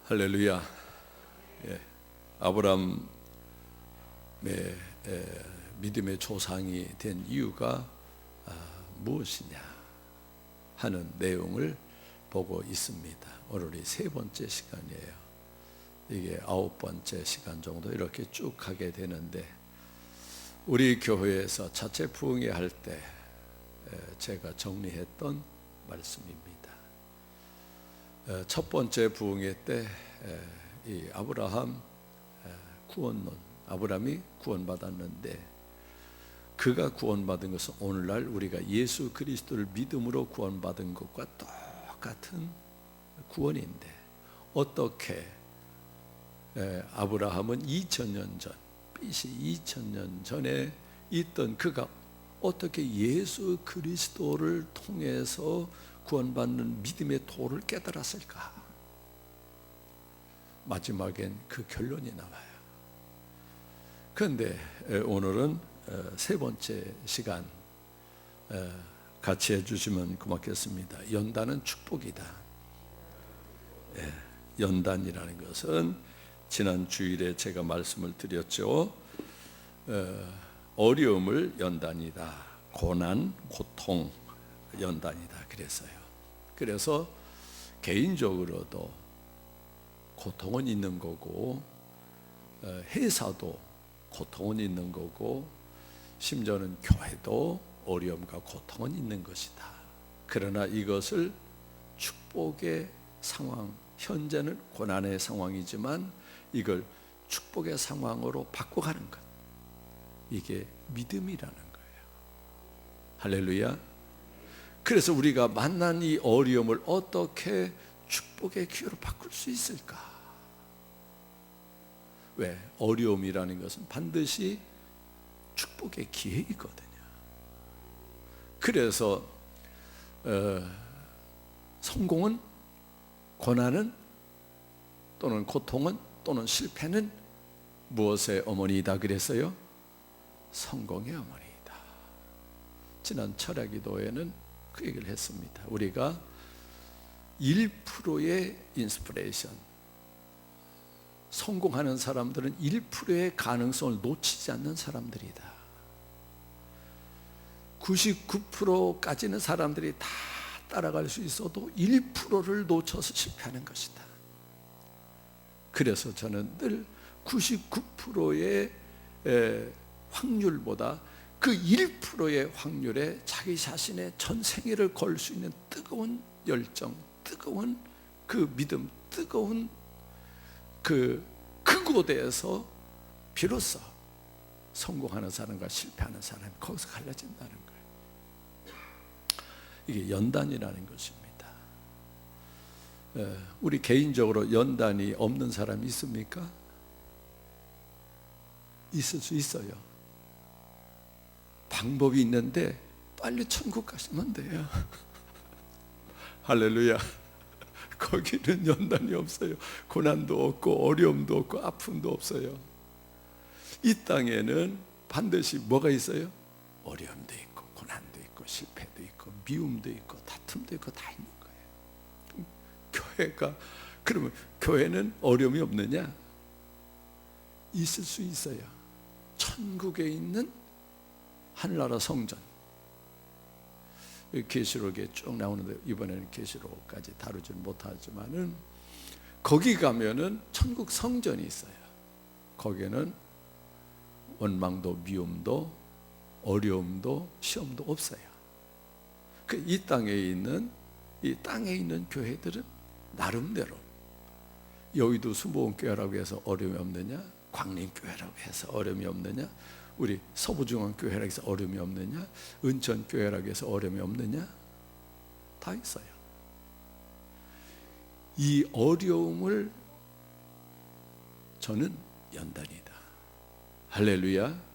할렐루야. 예. 아브라함의 믿음의 조상이 된 이유가 무엇이냐 하는 내용을 보고 있습니다. 오늘이 세 번째 시간이에요. 이게 9번째 시간 정도 이렇게 쭉 가게 되는데, 우리 교회에서 자체 부흥회 할 때 제가 정리했던 말씀입니다. 첫 번째 부흥회 때 이 아브라함 구원론, 아브라함이 구원받았는데, 그가 구원받은 것은 오늘날 우리가 예수 그리스도를 믿음으로 구원받은 것과 똑같은 구원인데, 어떻게 아브라함은 2000년 전, BC 2000년 전에 있던 그가 어떻게 예수 그리스도를 통해서 구원받는 믿음의 도를 깨달았을까? 마지막엔 그 결론이 나와요. 그런데 오늘은 세 번째 시간 같이 해주시면 고맙겠습니다. 연단은 축복이다. 연단이라는 것은 지난 주일에 제가 말씀을 드렸죠. 어려움을 연단이다, 고난, 고통 연단이다 그랬어요. 그래서 개인적으로도 고통은 있는 거고, 회사도 고통은 있는 거고, 심지어는 교회도 어려움과 고통은 있는 것이다. 그러나 이것을 축복의 상황, 현재는 고난의 상황이지만 이걸 축복의 상황으로 바꿔가는 것, 이게 믿음이라는 거예요. 할렐루야. 그래서 우리가 만난 이 어려움을 어떻게 축복의 기회로 바꿀 수 있을까? 왜? 어려움이라는 것은 반드시 축복의 기회이거든요. 그래서 성공은, 고난은, 또는 고통은, 또는 실패는 무엇의 어머니이다 그랬어요? 성공의 어머니이다. 지난 철야기도에는 그 얘기를 했습니다. 우리가 1%의 인스피레이션, 성공하는 사람들은 1%의 가능성을 놓치지 않는 사람들이다. 99%까지는 사람들이 다 따라갈 수 있어도 1%를 놓쳐서 실패하는 것이다. 그래서 저는 늘 99%의 확률보다 그 1%의 확률에 자기 자신의 전 생애를 걸 수 있는 뜨거운 열정, 뜨거운 그 믿음, 뜨거운 그곳에서 비로소 성공하는 사람과 실패하는 사람이 거기서 갈라진다는 거예요. 이게 연단이라는 것입니다. 우리 개인적으로 연단이 없는 사람이 있습니까? 있을 수 있어요. 방법이 있는데 빨리 천국 가시면 돼요. 할렐루야. 거기는 연단이 없어요. 고난도 없고 어려움도 없고 아픔도 없어요. 이 땅에는 반드시 뭐가 있어요? 어려움도 있고 고난도 있고 실패도 있고 미움도 있고 다툼도 있고 다 있는 거예요. 교회가, 그러면 교회는 어려움이 없느냐? 있을 수 있어요. 천국에 있는 하늘나라 성전, 계시록에 쭉 나오는데 이번에는 계시록까지 다루지 못하지만은, 거기 가면은 천국 성전이 있어요. 거기에는 원망도 미움도 어려움도 시험도 없어요. 이 땅에 있는 교회들은 나름대로, 여의도 수보원교회라고 해서 어려움이 없느냐? 광림교회라고 해서 어려움이 없느냐? 우리 서부중앙교회라고 해서 어려움이 없느냐? 은천교회라고 해서 어려움이 없느냐? 다 있어요. 이 어려움을 저는 연단이다. 할렐루야.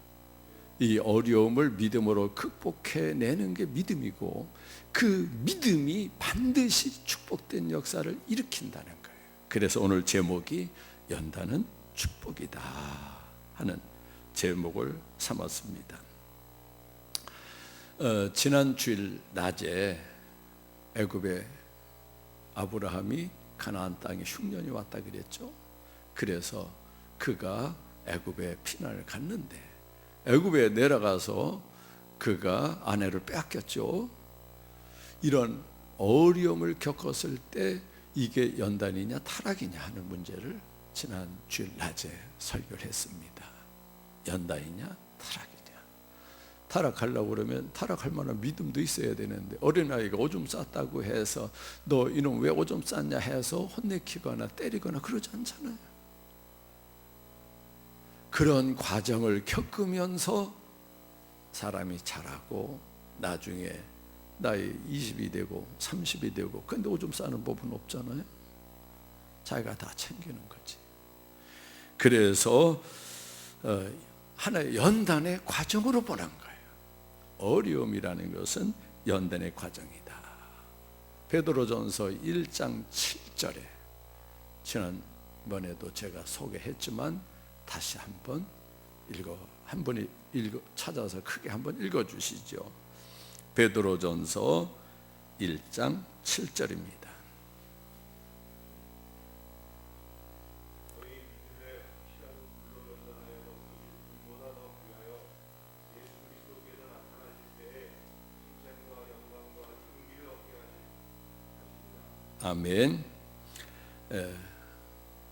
이 어려움을 믿음으로 극복해내는 게 믿음이고, 그 믿음이 반드시 축복된 역사를 일으킨다는 거예요. 그래서 오늘 제목이 연단은 축복이다 하는 제목을 삼았습니다. 지난 주일 낮에 애굽의 아브라함이 가나안 땅에 흉년이 왔다 그랬죠. 그래서 그가 애굽에 피난을 갔는데 애굽에 내려가서 그가 아내를 빼앗겼죠. 이런 어려움을 겪었을 때 이게 연단이냐 타락이냐 하는 문제를 지난 주일 낮에 설교를 했습니다. 연단이냐 타락이냐. 타락하려고 그러면 타락할 만한 믿음도 있어야 되는데 어린아이가 오줌 쌌다고 해서 너 이놈 왜 오줌 쌌냐 해서 혼내키거나 때리거나 그러지 않잖아요. 그런 과정을 겪으면서 사람이 자라고 나중에 나이 20이 되고 30이 되고 근데 오줌 싸는 법은 없잖아요. 자기가 다 챙기는 거지. 그래서 하나의 연단의 과정으로 보는 거예요. 어려움이라는 것은 연단의 과정이다. 베드로전서 1장 7절에 지난번에도 제가 소개했지만 다시 한번 찾아서 크게 한번 읽어주시죠. 베드로전서 1장 7절입니다. 아멘.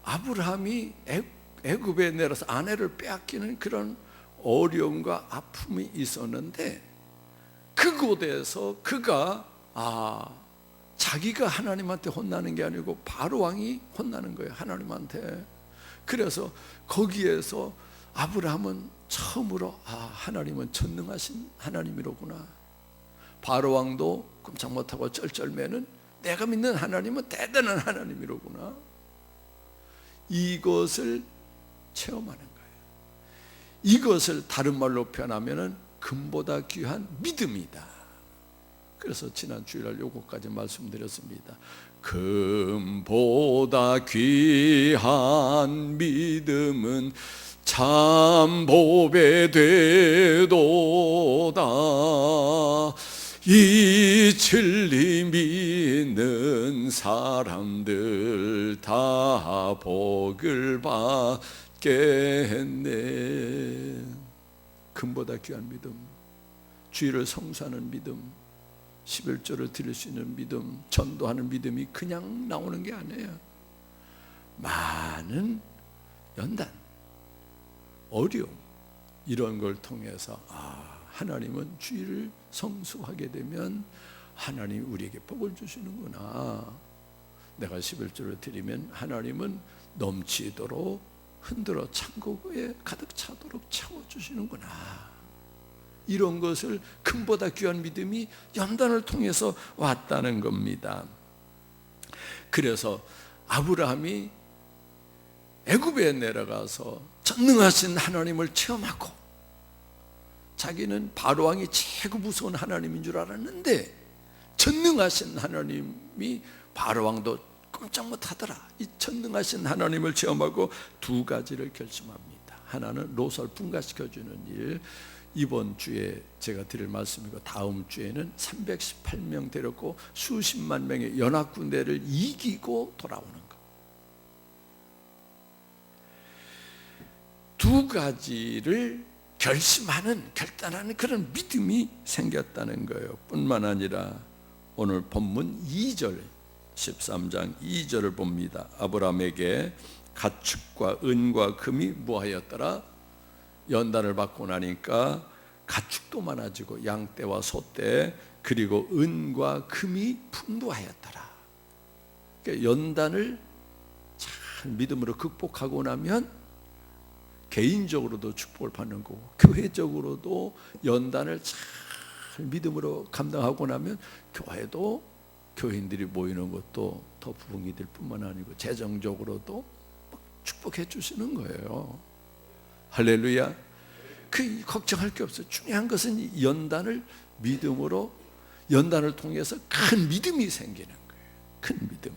아브라함이 애굽에 내려서 아내를 빼앗기는 그런 어려움과 아픔이 있었는데 그곳에서 그가 자기가 하나님한테 혼나는 게 아니고 바로 왕이 혼나는 거예요. 하나님한테. 그래서 거기에서 아브라함은 처음으로 하나님은 전능하신 하나님이로구나. 바로 왕도 꼼짝 못하고 쩔쩔매는 내가 믿는 하나님은 대단한 하나님이로구나. 이것을 체험하는 거예요. 이것을 다른 말로 표현하면 금보다 귀한 믿음이다. 그래서 지난 주일날 요거까지 말씀드렸습니다. 금보다 귀한 믿음은 참 보배 되도다. 이 진리 믿는 사람들 다 복을 받겠네. 금보다 귀한 믿음, 주일을 성수하는 믿음, 11조를 드릴 수 있는 믿음, 전도하는 믿음이 그냥 나오는 게 아니에요. 많은 연단, 어려움 이런 걸 통해서 하나님은 주일을 성수하게 되면 하나님이 우리에게 복을 주시는구나. 내가 11조를 드리면 하나님은 넘치도록 흔들어 창고에 가득 차도록 채워주시는구나. 이런 것을 금보다 귀한 믿음이 연단을 통해서 왔다는 겁니다. 그래서 아브라함이 애굽에 내려가서 전능하신 하나님을 체험하고 자기는 바로왕이 최고 무서운 하나님인 줄 알았는데 전능하신 하나님이 바로왕도 꼼짝 못하더라. 이 전능하신 하나님을 체험하고 두 가지를 결심합니다. 하나는 롯을 분가시켜주는 일, 이번 주에 제가 드릴 말씀이고 다음 주에는 318명 데렸고 수십만 명의 연합군대를 이기고 돌아오는 것. 두 가지를 결단하는 그런 믿음이 생겼다는 거예요. 뿐만 아니라 오늘 본문 2절 13장 2절을 봅니다. 아브라함에게 가축과 은과 금이 무하였더라. 연단을 받고 나니까 가축도 많아지고 양떼와 소떼 그리고 은과 금이 풍부하였더라. 그러니까 연단을 잘 믿음으로 극복하고 나면 개인적으로도 축복을 받는 거고 교회적으로도 연단을 잘 믿음으로 감당하고 나면 교회도 교인들이 모이는 것도 더 부흥이 될 뿐만 아니고 재정적으로도 축복해 주시는 거예요. 할렐루야. 그 걱정할 게 없어요. 중요한 것은 연단을 믿음으로 연단을 통해서 큰 믿음이 생기는 거예요. 큰 믿음.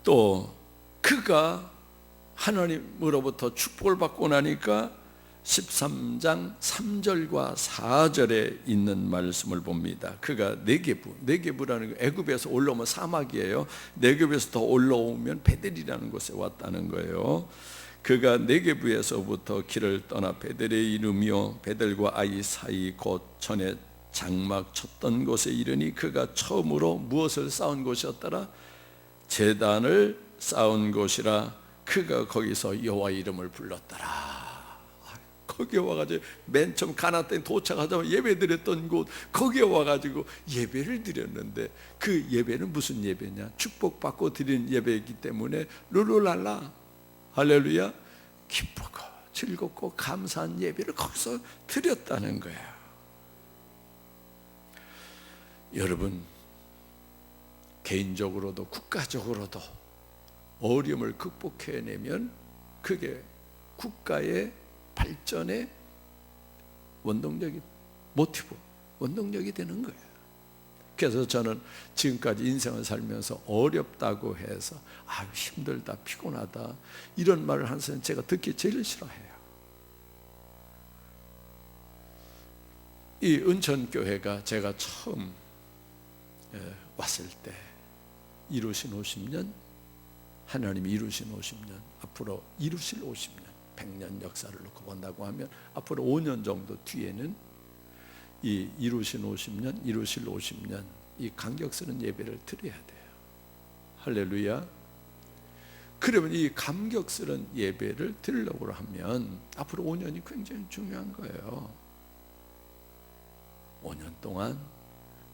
또 그가 하나님으로부터 축복을 받고 나니까 13장 3절과 4절에 있는 말씀을 봅니다. 그가 네게부라는 거, 애굽에서 올라오면 사막이에요. 네게부에서 더 올라오면 베델이라는 곳에 왔다는 거예요. 그가 네게부에서부터 길을 떠나 베델에 이르며 베델과 아이 사이 곧 전에 장막 쳤던 곳에 이르니 그가 처음으로 무엇을 쌓은 곳이었더라? 제단을 쌓은 곳이라. 그가 거기서 여호와 이름을 불렀더라. 거기에 와가지고 맨 처음 가나안 땅에 도착하자마자 예배드렸던 곳, 거기에 와가지고 예배를 드렸는데, 그 예배는 무슨 예배냐? 축복받고 드리는 예배이기 때문에 룰루랄라 할렐루야, 기쁘고 즐겁고 감사한 예배를 거기서 드렸다는 거예요. 여러분, 개인적으로도 국가적으로도 어려움을 극복해내면 그게 국가의 발전의 원동력이, 모티브, 원동력이 되는 거예요. 그래서 저는 지금까지 인생을 살면서 어렵다고 해서 힘들다, 피곤하다 이런 말을 하는 사람 제가 듣기 제일 싫어해요. 이 은천교회가 제가 처음 왔을 때 이루신 50년, 하나님이 이루신 50년, 앞으로 이루실 50년, 100년 역사를 놓고 본다고 하면 앞으로 5년 정도 뒤에는 이 이루신 50년, 이루실 50년 이 감격스러운 예배를 드려야 돼요. 할렐루야. 그러면 이 감격스러운 예배를 드리려고 하면 앞으로 5년이 굉장히 중요한 거예요. 5년 동안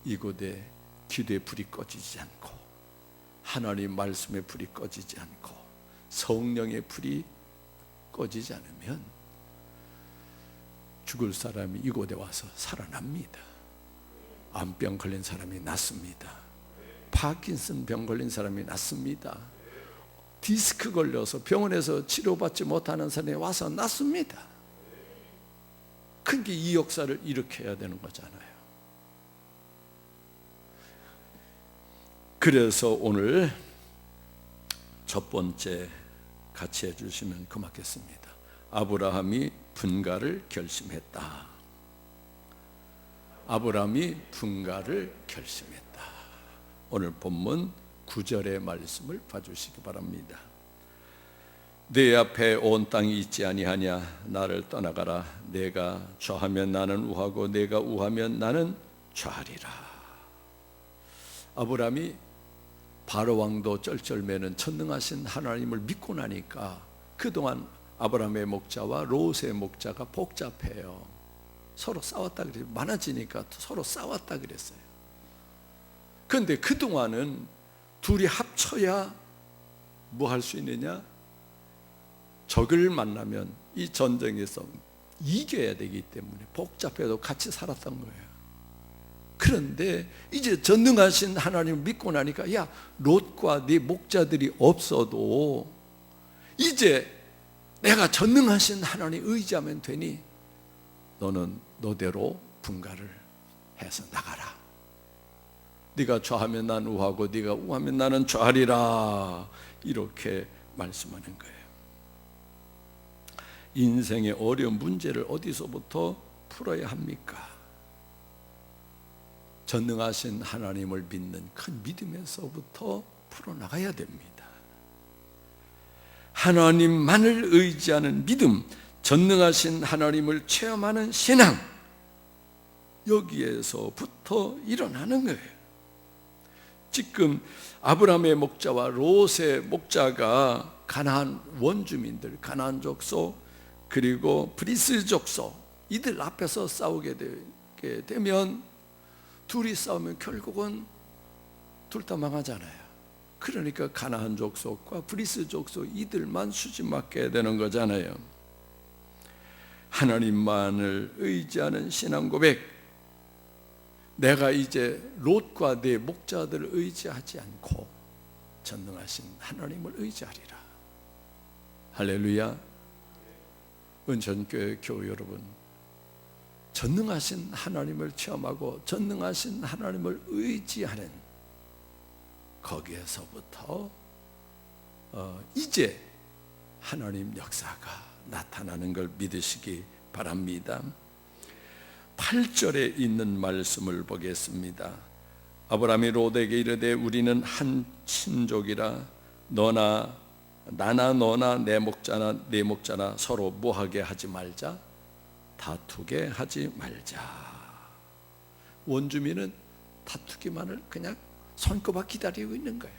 이곳에 기도의 불이 꺼지지 않고, 하나님 말씀의 불이 꺼지지 않고, 성령의 불이 꺼지지 않으면 죽을 사람이 이곳에 와서 살아납니다. 암병 걸린 사람이 낫습니다. 파킨슨 병 걸린 사람이 낫습니다. 디스크 걸려서 병원에서 치료받지 못하는 사람이 와서 낫습니다. 그러니까 이 역사를 일으켜야 되는 거잖아요. 그래서 오늘 첫 번째 같이 해주시면 고맙겠습니다. 아브라함이 분가를 결심했다. 아브라함이 분가를 결심했다. 오늘 본문 9절의 말씀을 봐주시기 바랍니다. 내 앞에 온 땅이 있지 아니하냐? 나를 떠나가라. 내가 좌하면 나는 우하고 내가 우하면 나는 좌하리라. 아브라함이 바로 왕도 쩔쩔매는 전능하신 하나님을 믿고 나니까 그동안 아브라함의 목자와 롯의 목자가 복잡해요. 서로 싸웠다 그래요. 많아지니까 서로 싸웠다 그랬어요. 그런데 그동안은 둘이 합쳐야 뭐 할 수 있느냐? 적을 만나면 이 전쟁에서 이겨야 되기 때문에 복잡해도 같이 살았던 거예요. 그런데 이제 전능하신 하나님을 믿고 나니까, 야, 롯과 네 목자들이 없어도 이제 내가 전능하신 하나님 의지하면 되니 너는 너대로 분가를 해서 나가라. 네가 좌하면 난 우하고 네가 우하면 나는 좌하리라. 이렇게 말씀하는 거예요. 인생의 어려운 문제를 어디서부터 풀어야 합니까? 전능하신 하나님을 믿는 큰 믿음에서부터 풀어나가야 됩니다. 하나님만을 의지하는 믿음, 전능하신 하나님을 체험하는 신앙, 여기에서부터 일어나는 거예요. 지금 아브라함의 목자와 롯의 목자가 가나안 원주민들, 가나안 족속, 그리고 브리스 족속, 이들 앞에서 싸우게 되면 둘이 싸우면 결국은 둘 다 망하잖아요. 그러니까 가나안 족속과 브리스 족속 이들만 수지맞게 되는 거잖아요. 하나님만을 의지하는 신앙 고백. 내가 이제 롯과 내 목자들을 의지하지 않고 전능하신 하나님을 의지하리라. 할렐루야. 은천교회 교우 여러분, 전능하신 하나님을 체험하고 전능하신 하나님을 의지하는 거기에서부터 이제 하나님 역사가 나타나는 걸 믿으시기 바랍니다. 8절에 있는 말씀을 보겠습니다. 아브라함이 롯에게 이르되 우리는 한 친족이라 나나 너나 내 목자나 네 목자나 서로 뭐하게 하지 말자, 다투게 하지 말자. 원주민은 다투기만을 그냥 손꼽아 기다리고 있는 거예요.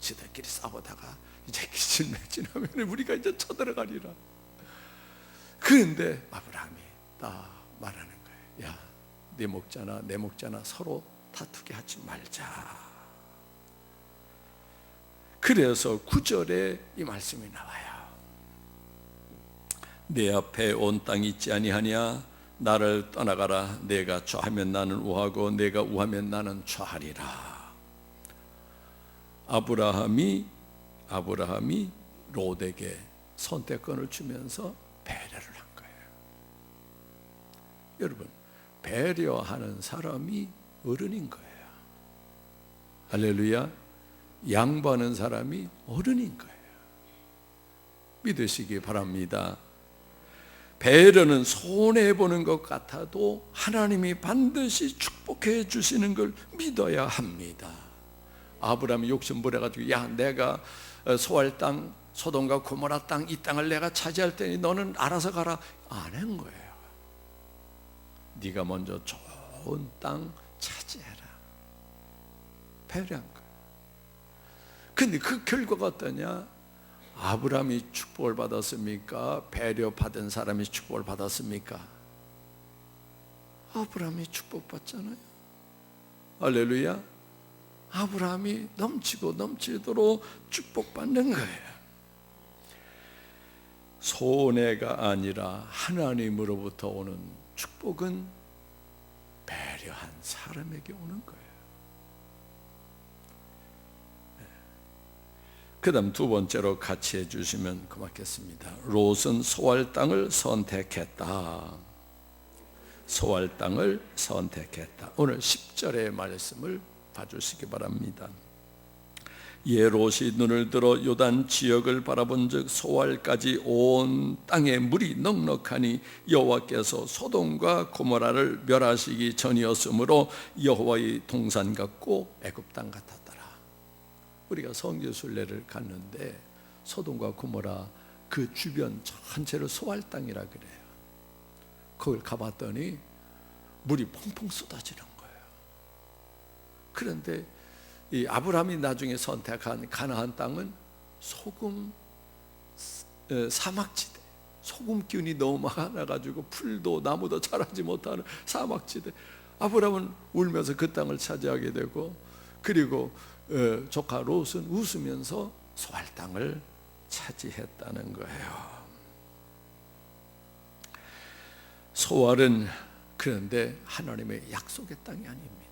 지들끼리 싸우다가 이제 기질맥진하면 우리가 이제 쳐들어가리라. 그런데 아브라함이 딱 말하는 거예요. 야, 네 목자나 내 목자나 서로 다투게 하지 말자. 그래서 9절에 이 말씀이 나와요. 내 앞에 온 땅이 있지 아니하냐? 나를 떠나가라. 내가 좌하면 나는 우하고 내가 우하면 나는 좌하리라. 아브라함이 롯에게 선택권을 주면서 배려를 한 거예요. 여러분, 배려하는 사람이 어른인 거예요. 할렐루야. 양보하는 사람이 어른인 거예요. 믿으시기 바랍니다. 배려는 손해보는 것 같아도 하나님이 반드시 축복해 주시는 걸 믿어야 합니다. 아브라함이 욕심부려가지고 야, 내가 소알 땅, 소돔과 고모라 땅, 이 땅을 내가 차지할 테니 너는 알아서 가라, 안 한 거예요. 네가 먼저 좋은 땅 차지해라. 배려한 거예요. 근데 그 결과가 어떠냐? 아브라함이 축복을 받았습니까? 배려받은 사람이 축복을 받았습니까? 아브라함이 축복받잖아요. 할렐루야. 아브라함이 넘치고 넘치도록 축복받는 거예요. 손해가 아니라 하나님으로부터 오는 축복은 배려한 사람에게 오는 거예요. 그 다음 두 번째로 같이 해주시면 고맙겠습니다. 롯은 소알 땅을 선택했다. 소알 땅을 선택했다. 오늘 10절의 말씀을 봐주시기 바랍니다. 예, 롯이 눈을 들어 요단 지역을 바라본 즉 소알까지 온 땅에 물이 넉넉하니 여호와께서 소돔과 고모라를 멸하시기 전이었으므로 여호와의 동산 같고 애굽 땅 같았다. 우리가 성지순례를 갔는데 소돔과 고모라 그 주변 전체를 소알 땅이라 그래요. 거길 가봤더니 물이 펑펑 쏟아지는 거예요. 그런데 이 아브라함이 나중에 선택한 가나안 땅은 사막지대, 소금 기운이 너무 많아가지고 풀도 나무도 자라지 못하는 사막지대. 아브라함은 울면서 그 땅을 차지하게 되고, 그리고 조카 롯은 웃으면서 소알 땅을 차지했다는 거예요. 소알은 그런데 하나님의 약속의 땅이 아닙니다.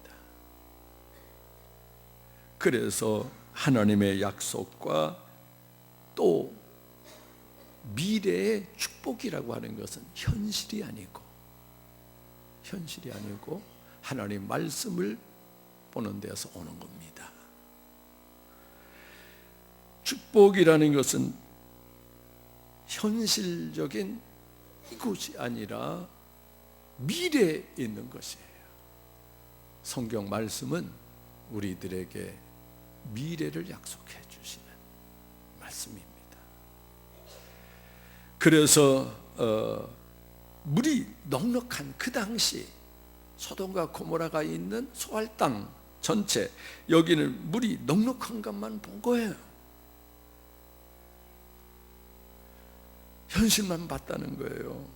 그래서 하나님의 약속과 또 미래의 축복이라고 하는 것은 현실이 아니고 하나님 말씀을 보는 데서 오는 겁니다. 축복이라는 것은 현실적인 이곳이 아니라 미래에 있는 것이에요. 성경 말씀은 우리들에게 미래를 약속해 주시는 말씀입니다. 그래서 물이 넉넉한 그 당시 소돔과 고모라가 있는 소알 땅 전체, 여기는 물이 넉넉한 것만 본 거예요. 현실만 봤다는 거예요.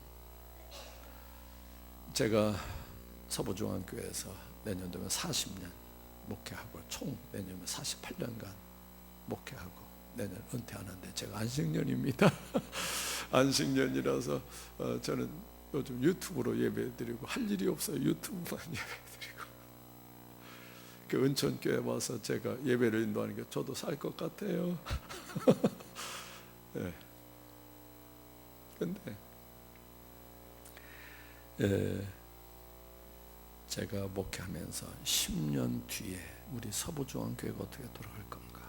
제가 서부중앙교회에서 내년 되면 40년 목회하고 총 내년에 48년간 목회하고 내년 은퇴하는데 제가 안식년입니다. 안식년이라서 저는 요즘 유튜브로 예배드리고 할 일이 없어요. 유튜브만 예배드리고. 그 은천교회 와서 제가 예배를 인도하는 게 저도 살 것 같아요. 네. 근데 제가 목회하면서 10년 뒤에 우리 서부중앙교회가 어떻게 돌아갈 건가,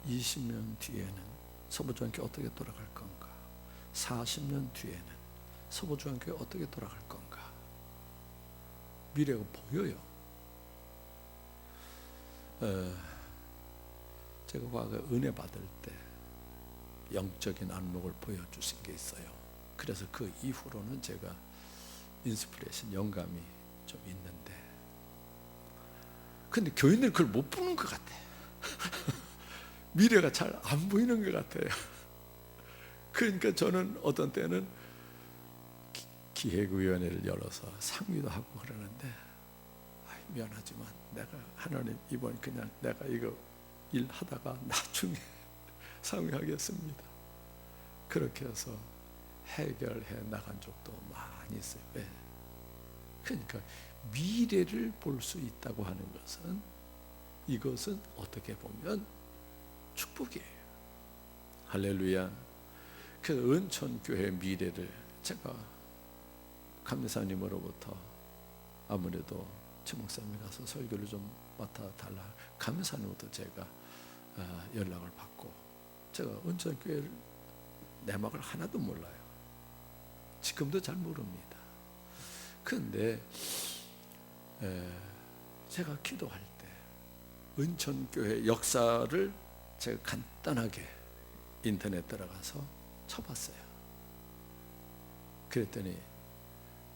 20년 뒤에는 서부중앙교회 어떻게 돌아갈 건가, 40년 뒤에는 서부중앙교회 어떻게 돌아갈 건가? 미래가 보여요. 제가 과거에 은혜 받을 때 영적인 안목을 보여주신 게 있어요. 그래서 그 이후로는 제가 인스피레이션, 영감이 좀 있는데, 근데 교인들 그걸 못 보는 것 같아. 미래가 잘 안 보이는 것 같아요. 그러니까 저는 어떤 때는 기획위원회를 열어서 상의도 하고 그러는데, 미안하지만 내가 하나님 이번 그냥 내가 이거 일하다가 나중에 상의하겠습니다. 그렇게 해서 해결해 나간 적도 많이 있어요. 왜? 그러니까 미래를 볼 수 있다고 하는 것은, 이것은 어떻게 보면 축복이에요. 할렐루야. 그 은천교회 미래를 제가 감사님으로부터 아무래도 최 목사님이 가서 설교를 좀 맡아달라, 감사님부터 제가 연락을 받고, 제가 은천교회 내막을 하나도 몰라요. 지금도 잘 모릅니다. 그런데 제가 기도할 때 은천교회 역사를 제가 간단하게 인터넷 들어가서 쳐봤어요. 그랬더니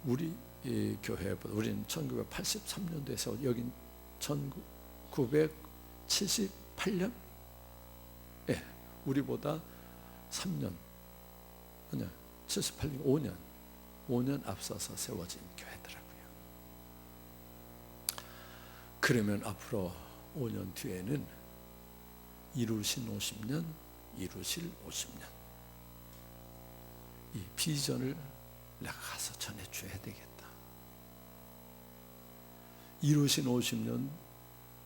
우리 이 교회보다, 우리는 1983년도에서 여긴 1978년? 예, 우리보다 3년, 아니야, 78년, 5년 앞서서 세워진 교회더라고요. 그러면 앞으로 5년 뒤에는 이루신 50년, 이루실 50년, 이 비전을 내가 가서 전해줘야 되겠다. 이루신 50년,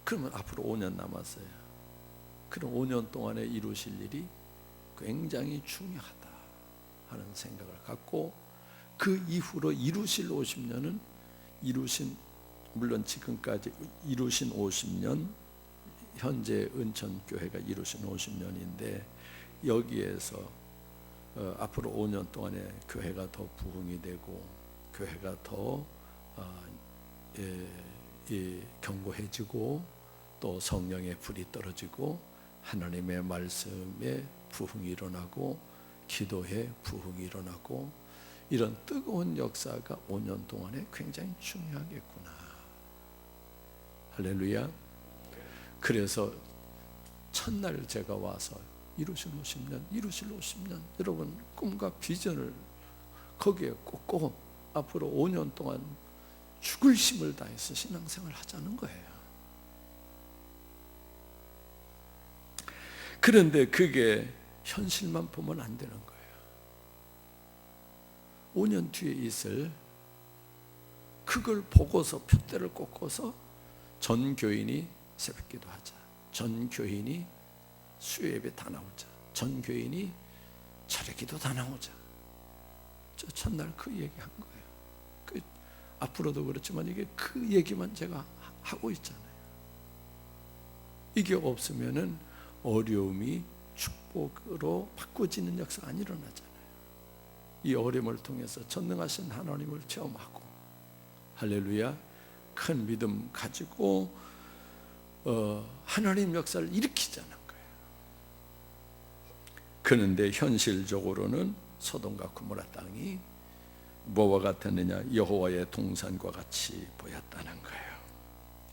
그러면 앞으로 5년 남았어요. 그럼 5년 동안에 이루실 일이 굉장히 중요하다 하는 생각을 갖고, 그 이후로 이루실 50년은 물론 지금까지 이루신 50년, 현재 은천교회가 이루신 50년인데, 여기에서 앞으로 5년 동안에 교회가 더 부흥이 되고, 교회가 더 견고해지고, 또 성령의 불이 떨어지고, 하나님의 말씀에 부흥이 일어나고, 기도에 부흥이 일어나고, 이런 뜨거운 역사가 5년 동안에 굉장히 중요하겠구나. 할렐루야. 그래서 첫날 제가 와서 이루실 50년, 이루실 50년, 여러분 꿈과 비전을 거기에 꽂고 앞으로 5년 동안 죽을 힘을 다해서 신앙생활을 하자는 거예요. 그런데 그게 현실만 보면 안 되는 거예요. 5년 뒤에 있을 그걸 보고서 표대를 꽂고서 전 교인이 새벽기도 하자, 전 교인이 수요예배 다 나오자, 전 교인이 철회기도 다 나오자. 저 첫날 그 얘기한 거예요. 앞으로도 그렇지만 이게 그 얘기만 제가 하고 있잖아요. 이게 없으면은 어려움이 축복으로 바꿔지는 역사가 안 일어나잖아요. 이 어려움을 통해서 전능하신 하나님을 체험하고, 할렐루야, 큰 믿음 가지고 하나님 역사를 일으키자는 거예요. 그런데 현실적으로는 소돔과 고모라 땅이 뭐와 같았느냐? 여호와의 동산과 같이 보였다는 거예요.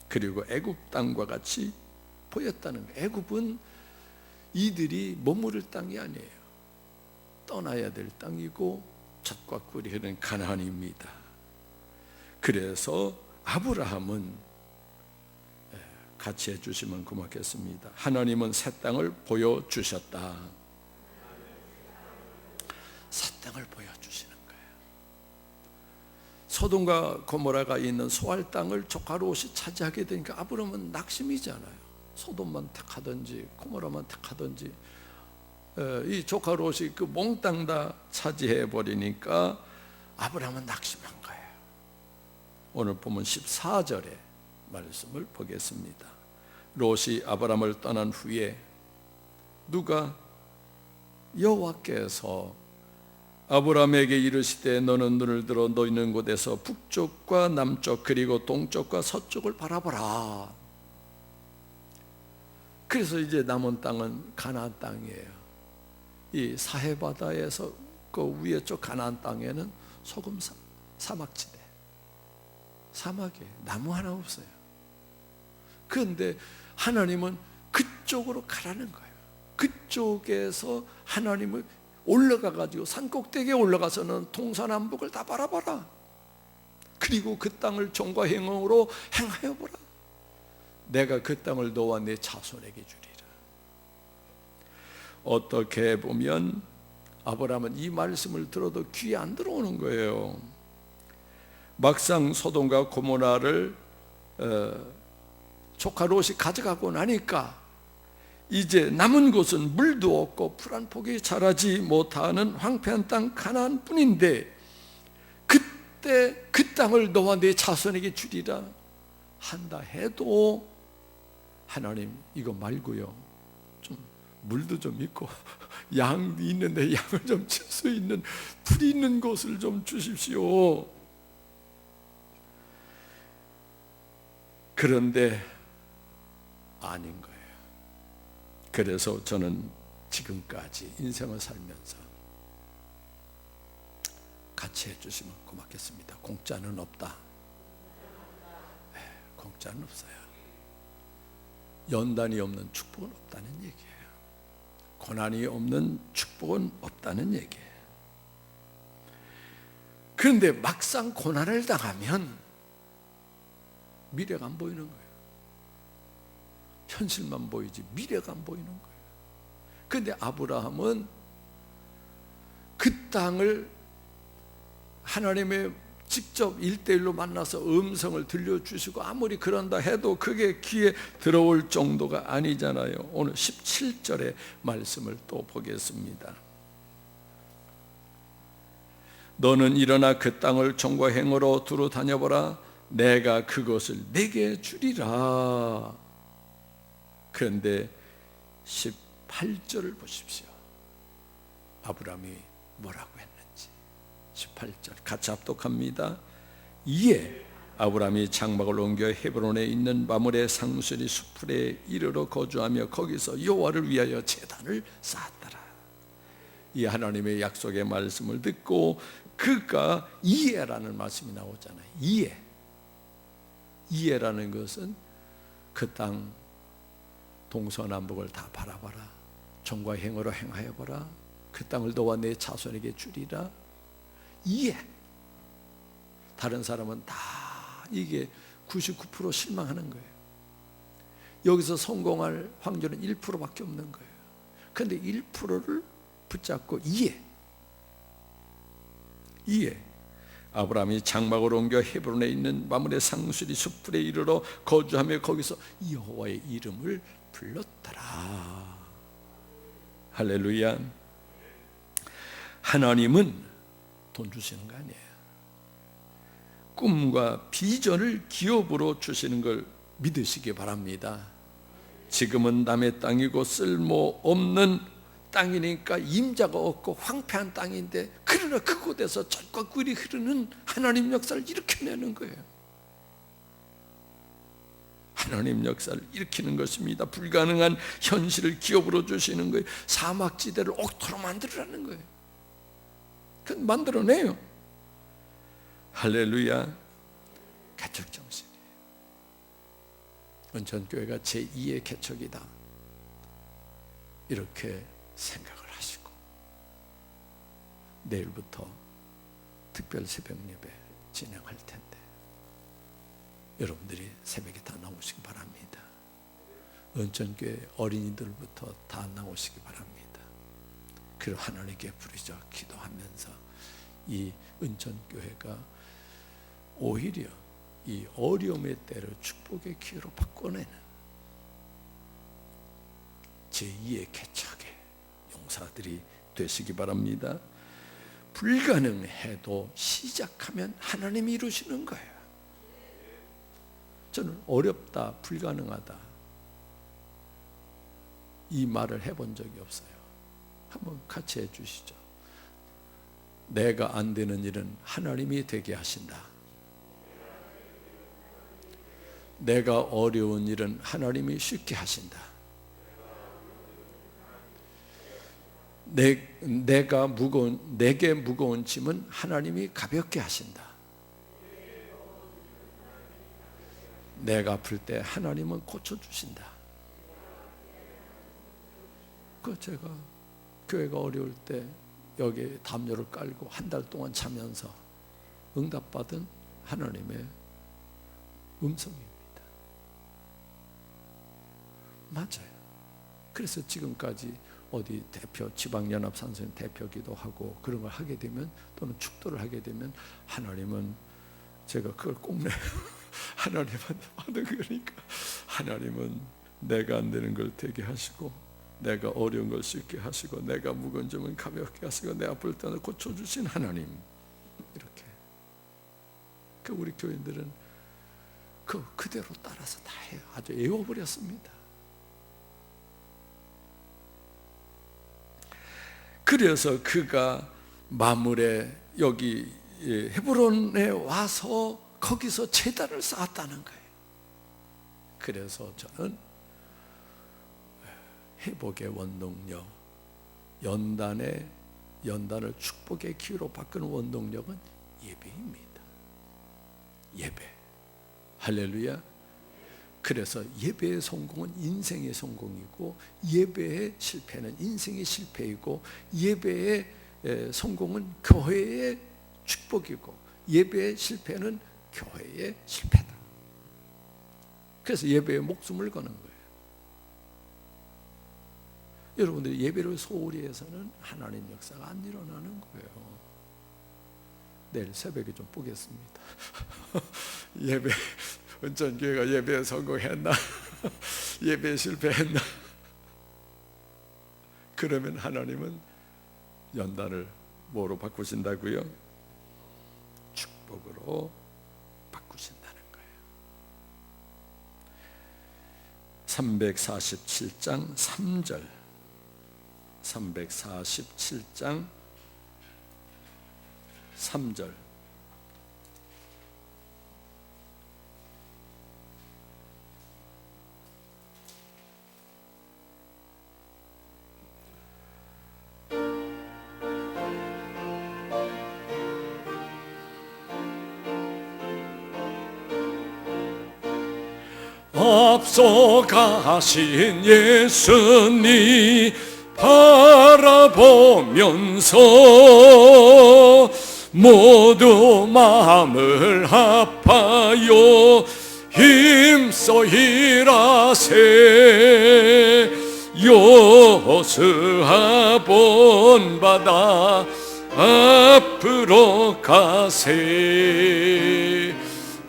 그리고 애굽 땅과 같이 보였다는 거예요. 애굽은 이들이 머무를 땅이 아니에요. 떠나야 될 땅이고 젖과 꿀이 흐르는 가나안입니다. 그래서 아브라함은, 같이 해주시면 고맙겠습니다. 하나님은 새 땅을 보여주셨다. 새 땅을 보여주시는 거예요. 소돔과 고모라가 있는 소알 땅을 조카 롯이 차지하게 되니까 아브라함은 낙심이잖아요. 소돔만 택하든지 고모라만 택하든지, 이 조카 롯이 그 몽땅 다 차지해 버리니까 아브라함은 낙심한 거예요. 오늘 보면 14절에 말씀을 보겠습니다. 롯이 아브라함을 떠난 후에 누가? 여호와께서 아브라함에게 이르시되 너는 눈을 들어 너 있는 곳에서 북쪽과 남쪽 그리고 동쪽과 서쪽을 바라보라. 그래서 이제 남은 땅은 가나안 땅이에요. 이 사해바다에서 그 위에 쪽 가나안 땅에는 소금 사막지대, 사막이에요. 나무 하나 없어요. 그런데 하나님은 그쪽으로 가라는 거예요. 그쪽에서 하나님을 올라가가지고 산꼭대기에 올라가서는 동서남북을 다 바라봐라. 그리고 그 땅을 정과 행함으로 행하여보라. 내가 그 땅을 너와 내 자손에게 주리라. 어떻게 보면 아브라함은 이 말씀을 들어도 귀에 안 들어오는 거예요. 막상 소돔과 고모라를 조카 롯이 가져가고 나니까 이제 남은 곳은 물도 없고 풀 한 폭이 자라지 못하는 황폐한 땅 가나안 뿐인데, 그때 그 땅을 너와 내 자손에게 주리라 한다 해도 하나님 이거 말고요, 좀 물도 좀 있고 양이 있는데 양을 좀 칠 수 있는 풀이 있는 곳을 좀 주십시오. 그런데 아닌 거예요. 그래서 저는 지금까지 인생을 살면서 같이 해주시면 고맙겠습니다. 공짜는 없다. 네, 공짜는 없어요. 연단이 없는 축복은 없다는 얘기예요. 고난이 없는 축복은 없다는 얘기예요. 그런데 막상 고난을 당하면 미래가 안 보이는 거예요. 현실만 보이지 미래가 안 보이는 거예요. 그런데 아브라함은 그 땅을 하나님의 직접 1:1로 만나서 음성을 들려주시고 아무리 그런다 해도 그게 귀에 들어올 정도가 아니잖아요. 오늘 17절의 말씀을 또 보겠습니다. 너는 일어나 그 땅을 정과 행으로 두루 다녀보라. 내가 그것을 내게 주리라. 그런데 18절을 보십시오. 아브라함이 뭐라고 했는지. 18절 같이 합독합니다. 이에 아브라함이 장막을 옮겨 헤브론에 있는 마므레 상수리 수풀에 이르러 거주하며 거기서 여호와를 위하여 제단을 쌓았더라. 이 하나님의 약속의 말씀을 듣고 그가 이해라는 말씀이 나오잖아요. 이해라는 것은 그 땅 동서남북을 다 바라봐라. 정과 행으로 행하여보라. 그 땅을 너와 내 자손에게 주리라. 이해. 다른 사람은 다 이게 99% 실망하는 거예요. 여기서 성공할 확률은 1%밖에 없는 거예요. 그런데 1%를 붙잡고 이해. 아브라함이 장막을 옮겨 헤브론에 있는 마므레 상수리 숲풀에 이르러 거주하며 거기서 여호와의 이름을 불렀더라. 할렐루야. 하나님은 돈 주시는 거 아니에요. 꿈과 비전을 기업으로 주시는 걸 믿으시기 바랍니다. 지금은 남의 땅이고 쓸모없는 땅이니까 임자가 없고 황폐한 땅인데, 그러나 그곳에서 젖과 꿀이 흐르는 하나님 역사를 일으켜내는 거예요. 하나님 역사를 일으키는 것입니다. 불가능한 현실을 기업으로 주시는 거예요. 사막지대를 옥토로 만들으라는 거예요. 그건 만들어내요. 할렐루야. 개척 정신이에요. 은천교회가 제2의 개척이다, 이렇게 생각을 하시고 내일부터 특별 새벽 예배 진행할 텐데 여러분들이 새벽에 다 나오시기 바랍니다. 은천교회 어린이들부터 다 나오시기 바랍니다. 그리고 하나님께 부르짖어 기도하면서 이 은천교회가 오히려 이 어려움의 때를 축복의 기회로 바꿔내는 제2의 개척의 용사들이 되시기 바랍니다. 불가능해도 시작하면 하나님이 이루시는 거예요. 저는 어렵다, 불가능하다 이 말을 해본 적이 없어요. 한번 같이 해주시죠. 내가 안 되는 일은 하나님이 되게 하신다. 내가 어려운 일은 하나님이 쉽게 하신다. 내게 무거운 짐은 하나님이 가볍게 하신다. 내가 아플 때 하나님은 고쳐주신다. 제가 교회가 어려울 때 여기에 담요를 깔고 한 달 동안 자면서 응답받은 하나님의 음성입니다. 맞아요. 그래서 지금까지 어디 대표, 지방연합산소연 대표기도 하고 그런 걸 하게 되면, 또는 축도를 하게 되면 하나님은, 제가 그걸 꼭 내요. 하나님한테 받은 거니까 하나님은 내가 안 되는 걸 되게 하시고, 내가 어려운 걸 쉽게 하시고, 내가 무거운 점은 가볍게 하시고, 내 아플 때는 고쳐주신 하나님. 이렇게 우리 교인들은 그대로 따라서 다 해요. 아주 외워버렸습니다. 그래서 그가 마물에 여기 헤브론에 와서 거기서 제단을 쌓았다는 거예요. 그래서 저는 회복의 원동력, 연단을 축복의 기회로 바꾸는 원동력은 예배입니다. 예배. 할렐루야. 그래서 예배의 성공은 인생의 성공이고, 예배의 실패는 인생의 실패이고, 예배의 성공은 교회의 축복이고, 예배의 실패는 교회의 실패다. 그래서 예배에 목숨을 거는 거예요. 여러분들이 예배를 소홀히 해서는 하나님 역사가 안 일어나는 거예요. 내일 새벽에 좀 보겠습니다. 예배, 은전교회가 예배에 성공했나? 예배에 실패했나? 그러면 하나님은 연단을 뭐로 바꾸신다고요? 축복으로 바꾸신다는 거예요. 347장 3절, 347장 3절. 앞서가신 예수님 바라보면서 모두 마음을 합하여 힘써 일하세. 여호수아 본받아 앞으로 가세.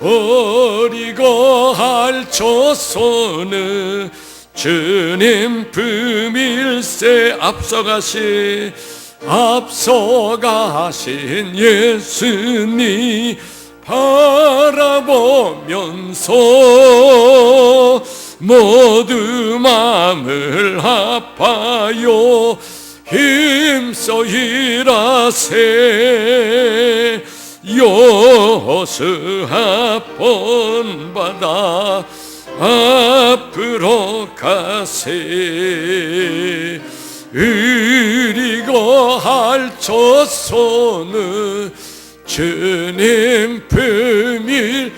어리고 알초서는 주님 품일세. 앞서가신 예수님 바라보면서 모두 마음을 합하여 힘써 일하세. 여호수아 본받아 앞으로 가세. 의리고 알초서는 주님 품일세.